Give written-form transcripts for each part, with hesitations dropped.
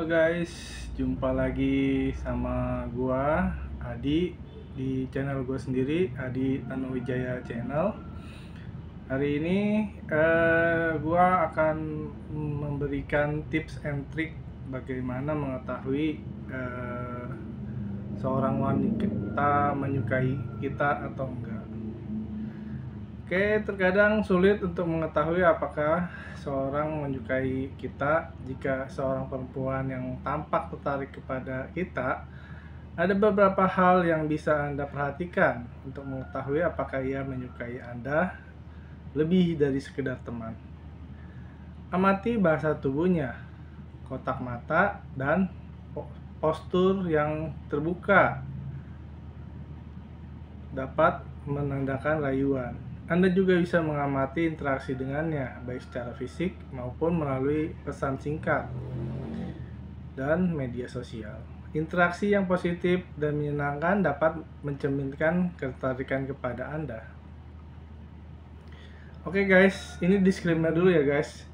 Halo guys, jumpa lagi sama gua Adi di channel gua sendiri, Adi Tanuwijaya Channel. Hari ini gua akan memberikan tips and trick bagaimana mengetahui seorang wanita menyukai kita atau enggak. Oke, terkadang sulit untuk mengetahui apakah seorang menyukai kita. Jika seorang perempuan yang tampak tertarik kepada kita, ada beberapa hal yang bisa Anda perhatikan untuk mengetahui apakah ia menyukai Anda lebih dari sekedar teman. Amati bahasa tubuhnya, kotak mata, dan postur yang terbuka dapat menandakan rayuan. Anda juga bisa mengamati interaksi dengannya, baik secara fisik maupun melalui pesan singkat dan media sosial. Interaksi yang positif dan menyenangkan dapat mencerminkan ketertarikan kepada Anda. Oke guys, ini disclaimer dulu ya guys.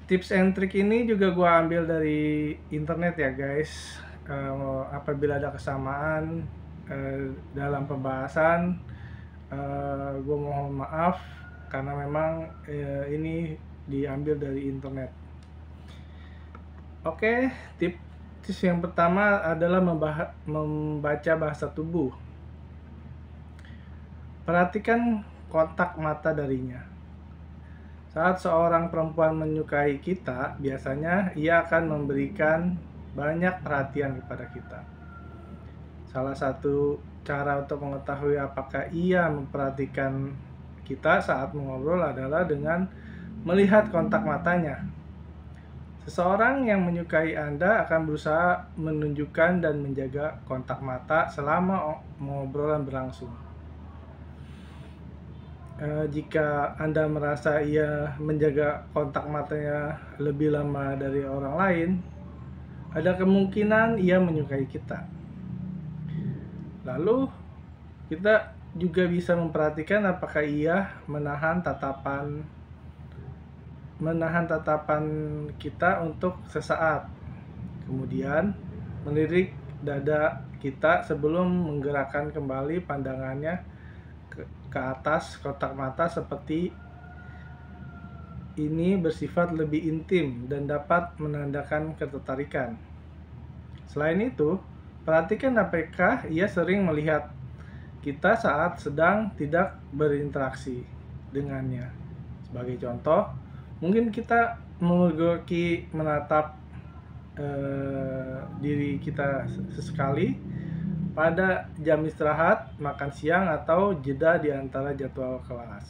Tips and trick ini juga gua ambil dari internet ya guys. Apabila ada kesamaan dalam pembahasan, gue mohon maaf karena memang ini diambil dari internet. Oke, tips yang pertama adalah membaca bahasa tubuh. Perhatikan kontak mata darinya. Saat seorang perempuan menyukai kita, biasanya ia akan memberikan banyak perhatian kepada kita. Salah satu cara untuk mengetahui apakah ia memperhatikan kita saat mengobrol adalah dengan melihat kontak matanya. Seseorang yang menyukai Anda akan berusaha menunjukkan dan menjaga kontak mata selama pengobrolan berlangsung. Jika Anda merasa ia menjaga kontak matanya lebih lama dari orang lain, ada kemungkinan ia menyukai kita. Lalu kita juga bisa memperhatikan apakah ia menahan tatapan kita untuk sesaat, kemudian melirik dada kita sebelum menggerakkan kembali pandangannya ke atas kotak mata. Seperti ini bersifat lebih intim dan dapat menandakan ketertarikan. Selain itu, perhatikan apakah ia sering melihat kita saat sedang tidak berinteraksi dengannya. Sebagai contoh, mungkin kita menatap diri kita sesekali pada jam istirahat, makan siang, atau jeda di antara jadwal kelas.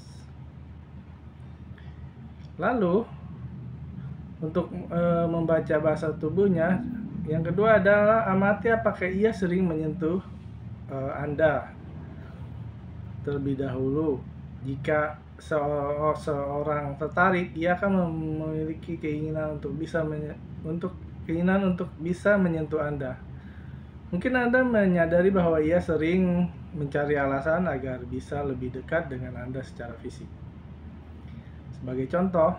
Lalu, untuk membaca bahasa tubuhnya, yang kedua adalah amati apakah ia sering menyentuh Anda terlebih dahulu. Jika seorang tertarik, ia akan memiliki keinginan untuk bisa menyentuh Anda. Mungkin Anda menyadari bahwa ia sering mencari alasan agar bisa lebih dekat dengan Anda secara fisik. Sebagai contoh,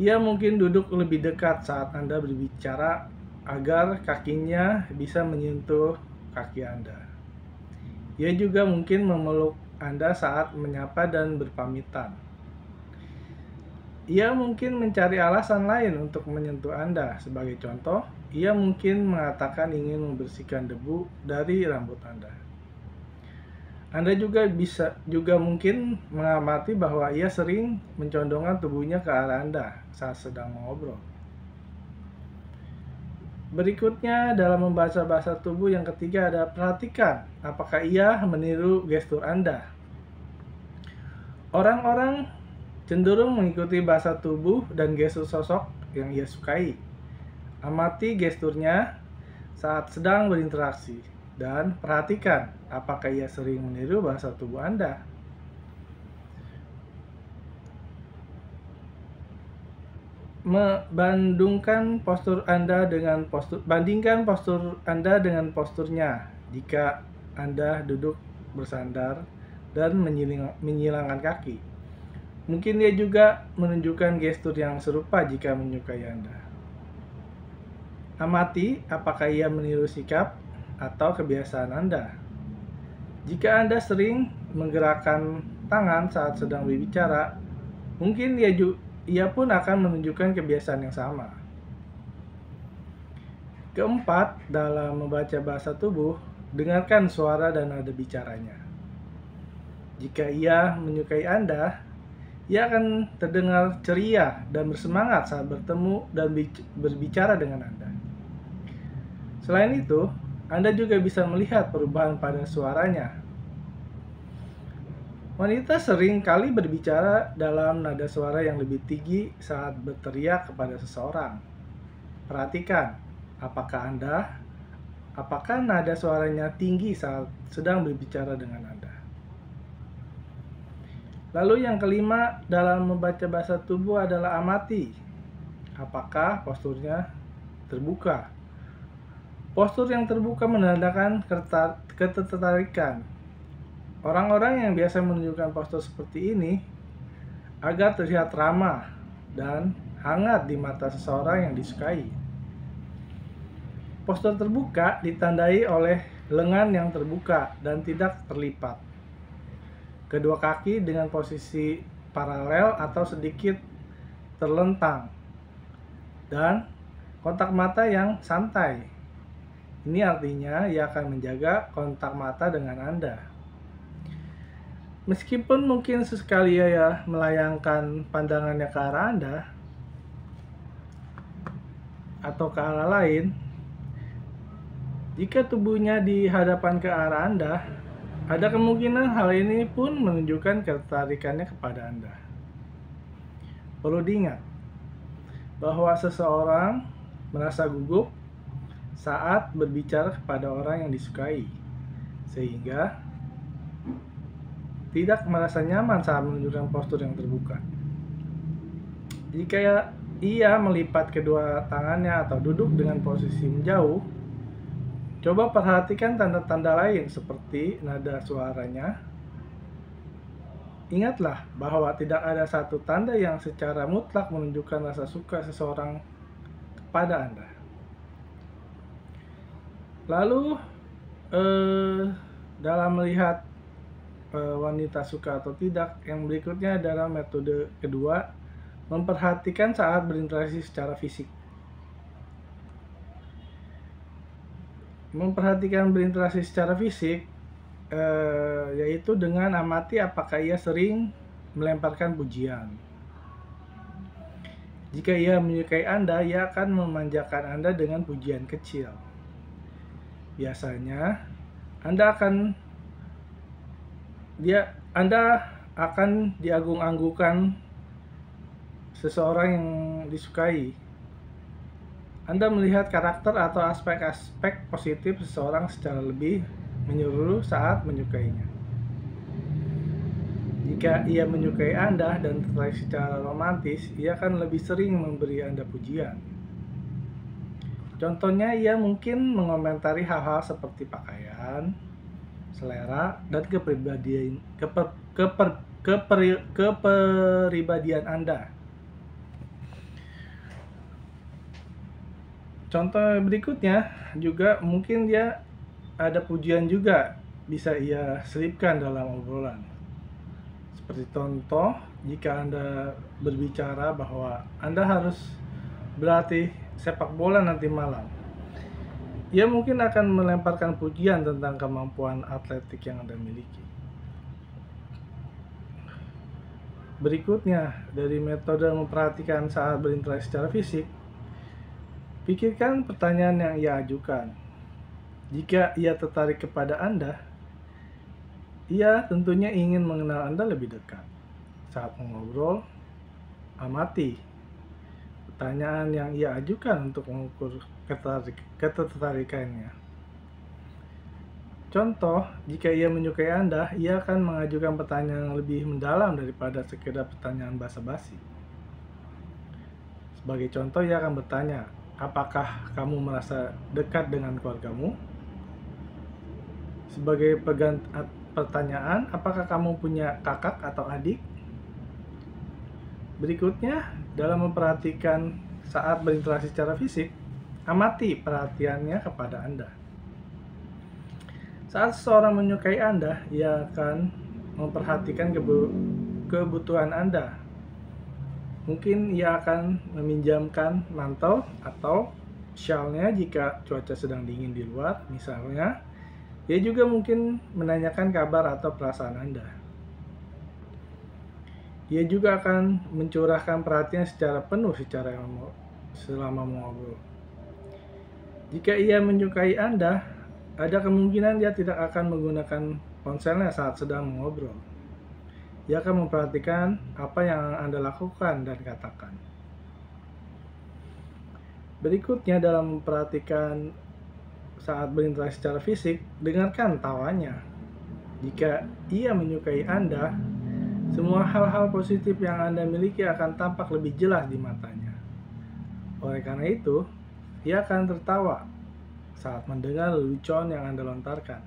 ia mungkin duduk lebih dekat saat Anda berbicara agar kakinya bisa menyentuh kaki Anda. Ia juga mungkin memeluk Anda saat menyapa dan berpamitan. Ia mungkin mencari alasan lain untuk menyentuh Anda. Sebagai contoh, ia mungkin mengatakan ingin membersihkan debu dari rambut Anda. Anda juga mungkin mengamati bahwa ia sering mencondongkan tubuhnya ke arah Anda saat sedang mengobrol. Berikutnya, dalam membaca bahasa tubuh yang ketiga ada perhatikan apakah ia meniru gestur Anda. Orang-orang cenderung mengikuti bahasa tubuh dan gestur sosok yang ia sukai. Amati gesturnya saat sedang berinteraksi dan perhatikan apakah ia sering meniru bahasa tubuh Anda. Bandingkan postur Anda dengan posturnya. Jika Anda duduk bersandar dan menyilangkan kaki, mungkin dia juga menunjukkan gestur yang serupa jika menyukai Anda. Amati apakah ia meniru sikap atau kebiasaan Anda. Jika Anda sering menggerakkan tangan saat sedang berbicara, mungkin ia pun akan menunjukkan kebiasaan yang sama. Keempat, dalam membaca bahasa tubuh, dengarkan suara dan nada bicaranya. Jika ia menyukai Anda, ia akan terdengar ceria dan bersemangat saat bertemu dan berbicara dengan Anda. Selain itu, Anda juga bisa melihat perubahan pada suaranya. Wanita sering kali berbicara dalam nada suara yang lebih tinggi saat berteriak kepada seseorang. Perhatikan, apakah nada suaranya tinggi saat sedang berbicara dengan Anda. Lalu yang kelima dalam membaca bahasa tubuh adalah amati. Apakah posturnya terbuka? Postur yang terbuka menandakan ketertarikan. Orang-orang yang biasa menunjukkan postur seperti ini agar terlihat ramah dan hangat di mata seseorang yang disukai. Postur terbuka ditandai oleh lengan yang terbuka dan tidak terlipat. Kedua kaki dengan posisi paralel atau sedikit terlentang. Dan kontak mata yang santai. Ini artinya ia akan menjaga kontak mata dengan Anda. Meskipun mungkin sesekali ia melayangkan pandangannya ke arah Anda atau ke arah lain, jika tubuhnya dihadapkan ke arah Anda, ada kemungkinan hal ini pun menunjukkan ketertarikannya kepada Anda. Perlu diingat bahwa seseorang merasa gugup saat berbicara kepada orang yang disukai, sehingga tidak merasa nyaman saat menunjukkan postur yang terbuka. Jika ia melipat kedua tangannya atau duduk dengan posisi menjauh, coba perhatikan tanda-tanda lain seperti nada suaranya. Ingatlah bahwa tidak ada satu tanda yang secara mutlak menunjukkan rasa suka seseorang kepada Anda. Lalu, dalam melihat wanita suka atau tidak, yang berikutnya adalah metode kedua, memperhatikan saat berinteraksi secara fisik. Memperhatikan berinteraksi secara fisik yaitu dengan amati apakah ia sering melemparkan pujian. Jika ia menyukai Anda, ia akan memanjakan Anda dengan pujian kecil. Biasanya Anda akan diagung-agungkan seseorang yang disukai. Anda melihat karakter atau aspek-aspek positif seseorang secara lebih menyeluruh saat menyukainya. Jika ia menyukai Anda dan tertarik secara romantis, ia akan lebih sering memberi Anda pujian. Contohnya, ia mungkin mengomentari hal-hal seperti pakaian, selera, dan kepribadian Anda. Contoh berikutnya juga mungkin dia ada pujian juga bisa ia selipkan dalam obrolan. Seperti contoh, jika Anda berbicara bahwa Anda harus berlatih sepak bola nanti malam, ia mungkin akan melemparkan pujian tentang kemampuan atletik yang Anda miliki. Berikutnya, dari metode memperhatikan saat berinteraksi secara fisik, pikirkan pertanyaan yang ia ajukan. Jika ia tertarik kepada Anda, ia tentunya ingin mengenal Anda lebih dekat. Saat mengobrol, amati pertanyaan yang ia ajukan untuk mengukur ketertarikannya. Contoh, jika ia menyukai Anda, ia akan mengajukan pertanyaan yang lebih mendalam daripada sekedar pertanyaan basa-basi. Sebagai contoh, ia akan bertanya, apakah kamu merasa dekat dengan keluargamu? Sebagai pertanyaan, apakah kamu punya kakak atau adik? Berikutnya, dalam memperhatikan saat berinteraksi secara fisik, Amati perhatiannya kepada Anda. Saat seseorang menyukai Anda, ia akan memperhatikan kebutuhan Anda. Mungkin ia akan meminjamkan mantel atau syalnya jika cuaca sedang dingin di luar, misalnya. Ia juga mungkin menanyakan kabar atau perasaan Anda. Ia juga akan mencurahkan perhatian secara penuh selama mengobrol. Jika ia menyukai Anda, ada kemungkinan dia tidak akan menggunakan ponselnya saat sedang mengobrol. Ia akan memperhatikan apa yang Anda lakukan dan katakan. Berikutnya, dalam memperhatikan saat berinteraksi secara fisik, dengarkan tawanya. Jika ia menyukai Anda, semua hal-hal positif yang Anda miliki akan tampak lebih jelas di matanya. Oleh karena itu, ia akan tertawa saat mendengar lelucon yang Anda lontarkan.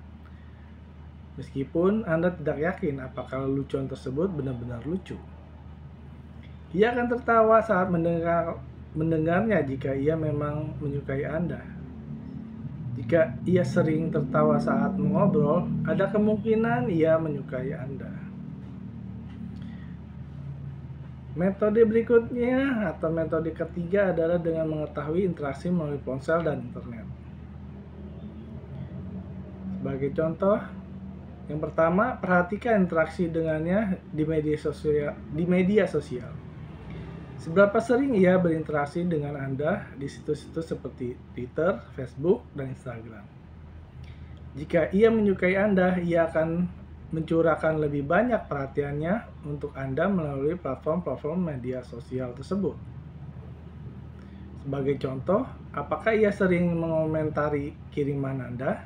Meskipun Anda tidak yakin apakah lelucon tersebut benar-benar lucu. Ia akan tertawa saat mendengarnya jika ia memang menyukai Anda. Jika ia sering tertawa saat mengobrol, ada kemungkinan ia menyukai Anda. Metode berikutnya atau metode ketiga adalah dengan mengetahui interaksi melalui ponsel dan internet. Sebagai contoh, yang pertama, perhatikan interaksi dengannya di media sosial. Seberapa sering ia berinteraksi dengan Anda di situs-situs seperti Twitter, Facebook, dan Instagram. Jika ia menyukai Anda, ia akan mencurahkan lebih banyak perhatiannya untuk Anda melalui platform-platform media sosial tersebut. Sebagai contoh, apakah ia sering mengomentari kiriman Anda?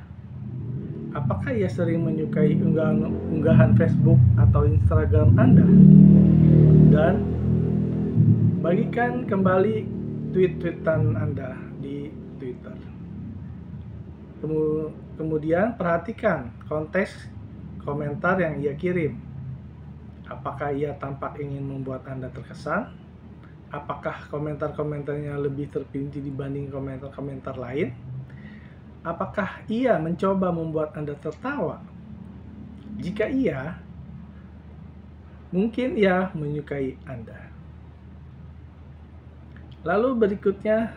Apakah ia sering menyukai unggahan Facebook atau Instagram Anda? Dan bagikan kembali tweet-tweetan Anda di Twitter. Kemudian perhatikan konteks komentar yang ia kirim. Apakah ia tampak ingin membuat Anda terkesan? Apakah komentar-komentarnya lebih terperinci dibanding komentar-komentar lain? Apakah ia mencoba membuat Anda tertawa? Jika iya, mungkin ia menyukai Anda. Lalu berikutnya,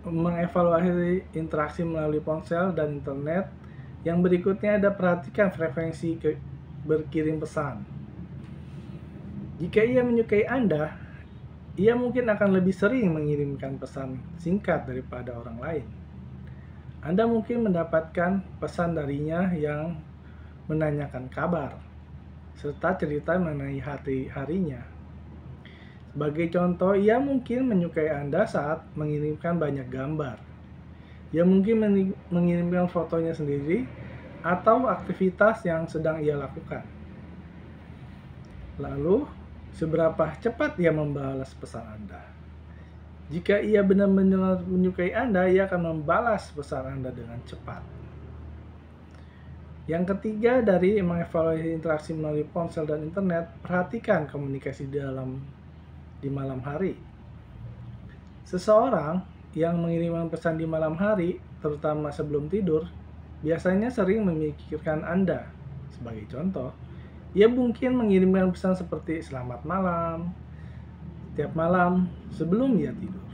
mengevaluasi interaksi melalui ponsel dan internet. Yang berikutnya ada perhatikan frekuensi berkirim pesan. Jika ia menyukai Anda, ia mungkin akan lebih sering mengirimkan pesan singkat daripada orang lain. Anda mungkin mendapatkan pesan darinya yang menanyakan kabar, serta cerita mengenai hari-harinya. Sebagai contoh, ia mungkin menyukai Anda saat mengirimkan banyak gambar. Ia mungkin mengirimkan fotonya sendiri atau aktivitas yang sedang ia lakukan. Lalu, seberapa cepat ia membalas pesan Anda? Jika ia benar-benar menyukai Anda, ia akan membalas pesan Anda dengan cepat. Yang ketiga, dari mengevaluasi interaksi melalui ponsel dan internet, perhatikan komunikasi di malam hari. Seseorang yang mengirimkan pesan di malam hari, terutama sebelum tidur, biasanya sering memikirkan Anda. Sebagai contoh, ia mungkin mengirimkan pesan seperti "Selamat malam" setiap malam sebelum ia tidur.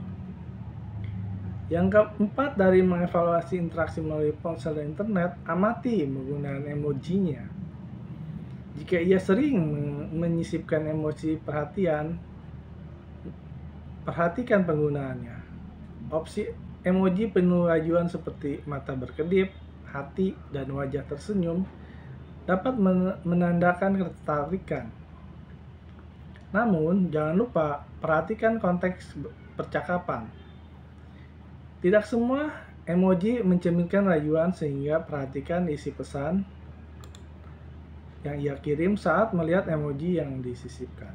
Yang keempat, dari mengevaluasi interaksi melalui ponsel dan internet, amati penggunaan emojinya. Jika ia sering menyisipkan emoji perhatian, perhatikan penggunaannya. Opsi emoji penuh rayuan seperti mata berkedip, hati, dan wajah tersenyum dapat menandakan ketertarikan. Namun, jangan lupa perhatikan konteks percakapan. Tidak semua emoji mencerminkan rayuan, sehingga perhatikan isi pesan yang ia kirim saat melihat emoji yang disisipkan.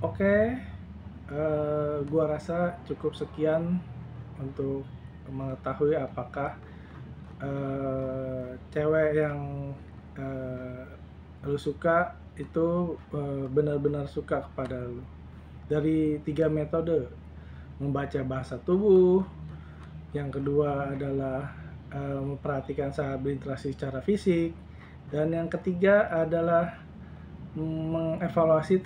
Oke, gua rasa cukup sekian untuk mengetahui apakah cewek yang lu suka itu benar-benar suka kepada lu. dari 3 metode: membaca bahasa tubuh, yang kedua adalah memperhatikan saat berinteraksi secara fisik, dan yang ketiga adalah mengevaluasi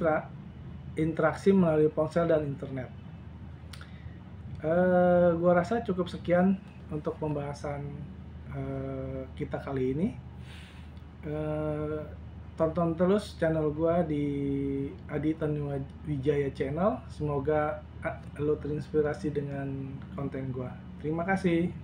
interaksi melalui ponsel dan internet. Gua rasa cukup sekian untuk pembahasan kita kali ini. Tonton terus channel gua di Adi Tanuwijaya Channel. Semoga lo terinspirasi dengan konten gua. Terima kasih.